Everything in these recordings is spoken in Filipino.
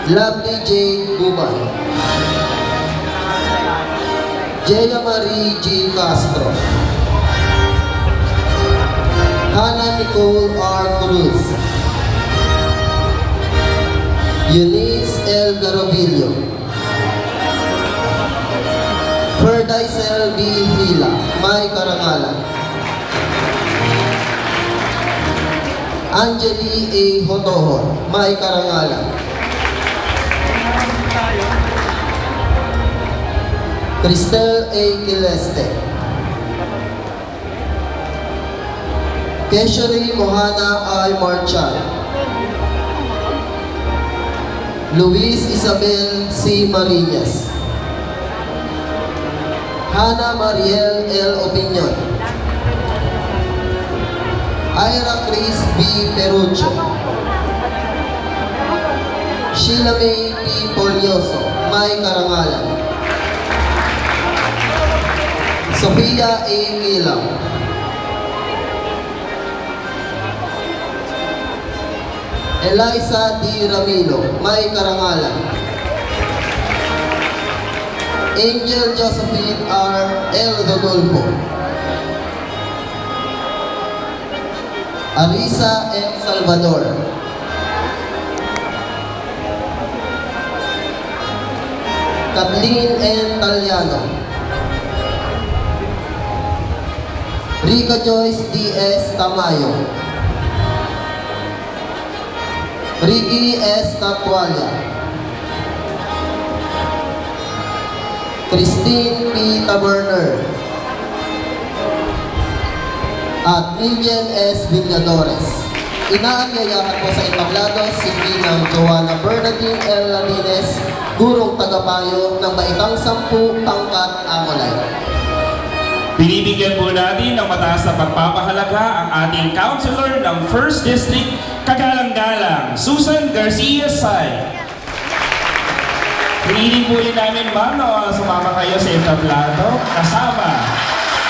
Lovely Jane Guman, Jaya Marie G. Castro, Hannah Nicole R. Cruz, Eunice L. Garobillo, Ferdice B. Hila, May Karangalan, Angeli A. Hotohon, May Karangalan, Cristel A. Kileste, Keshari Mohana I. Marchal, Luis Isabel C. Marinas, Hannah Mariel L. Opinion, Ira Chris B. Perucho, Sheila May P. Polioso, May Karangalan, Sofia A. Kilam, Eliza D. Ramilo, May Karangalan, Angel Josephine R. L. Dodolfo, Arisa M. Salvador, Kathleen N. Taliano, Rica Joyce D.S. Tamayo, Ricky S. Tatualia, Christine P. Taberner, at Lilian S. Villadores. Inaanyayahan po sa entablado si Ginang Joanna Bernadine L. Ladines, gurong tagapayo ng Baitang 10 Pangkat Amolay. Binibigyan po natin ng mataas na pagpapahalaga ang ating councilor ng 1st District, Kagalang-Galang, Susan Garcia Say. Piniling po rin namin, ma'am, na sumama kayo sa entablado kasama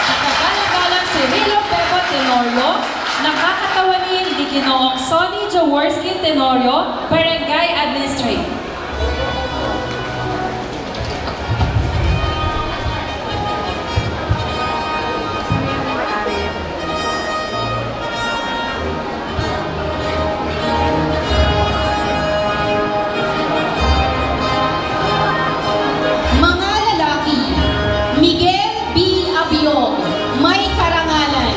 Sa Kagalang-Galang si Rilo Pepo Tenorio, nakakatawanin ni Ginoong Sonny Jaworski Tenorio, Barangay Administrator. Mga lalaki, Miguel B. Abiog, May Karangalan.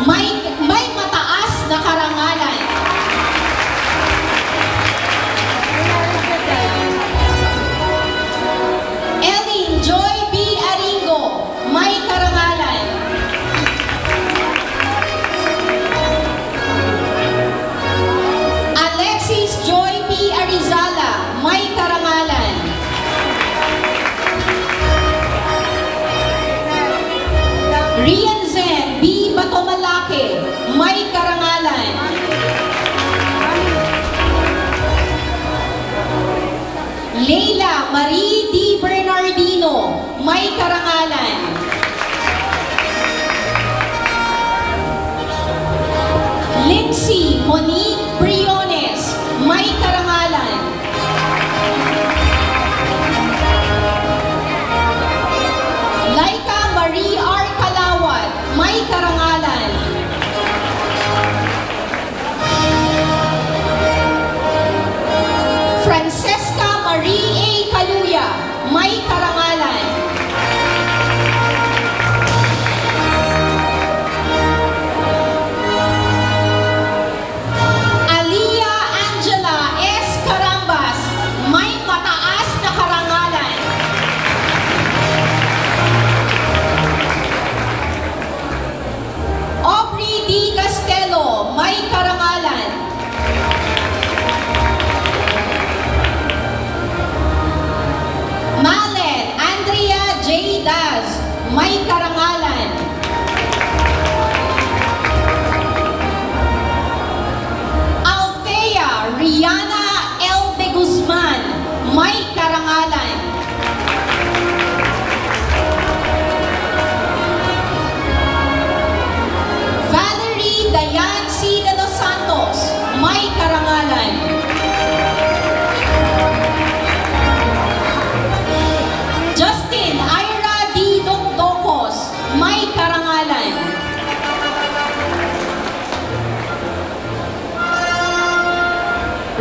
may mataas na karangalan. Ellen Joy B. Aringo, may karangalan. Alexis Joy P. Arizala, may karangalan. Rian Zen B. Batomalake, may karangalan. Leila Marie D. Bernardino, may karangalan. Lindsay Monique Briones, may karangalan. Laika Marie R. Kalawat, may karangalan. Francesca Marie A. Caluya, may karangalan. Alia Angela S. Carambas, may mataas na karangalan. Aubrey D. Castelo, may karangalan. Malen Andrea J. Daz, may karangalan. Althea Rihanna L. De Guzman, may karangalan. Valerie Dayan C. De Los Santos, may karangalan. Justin Ira D. Docdocos, may karangalan.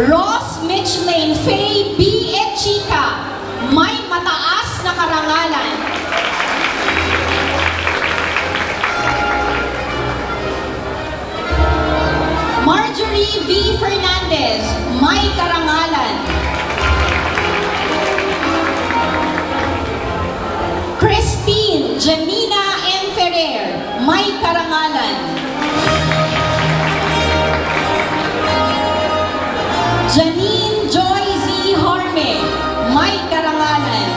Ross Mitchlane Faye B. Echica, may mataas na karangalan. Marjorie V. Fernandez, may karangalan. Christine Janina M. Ferrer, may karangalan. Janine Joy Z. Horme, may karangalan.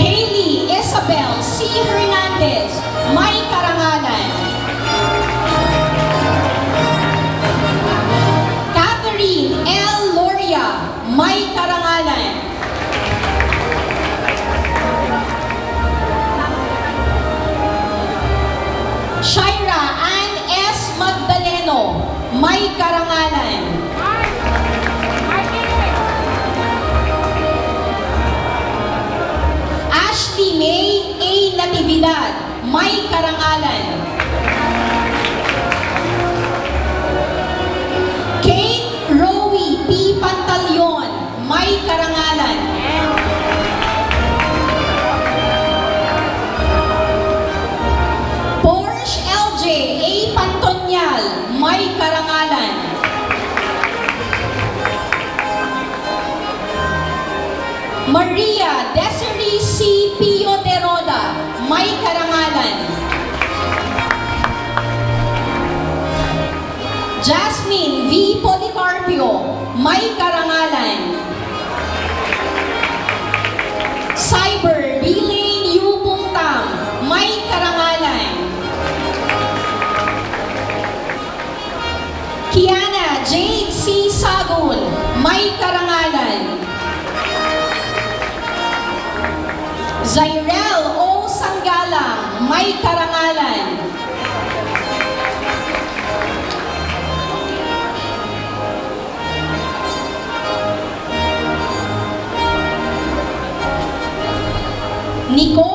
Hailey Isabel C. Hernandez, may karangalan. Catherine L. Loria, may karangalan. Shaira Ann S. Magdaleno, may karangalan. Ashley May A. Natividad, may karangalan. Kate Rowie P. Pantaleon, may karangalan. Porsche LJ A. Pantonyal, may karangalan. Maria Desiree C. Pio de Roda, may karangalan. Jasmine V. Policarpio, may karangalan. Cyber Bilane U. Pungtam, may karangalan. Kiana Jade C. Sagun, may karangalan. Zairel O. Sanggalang, may karangalan. Nicole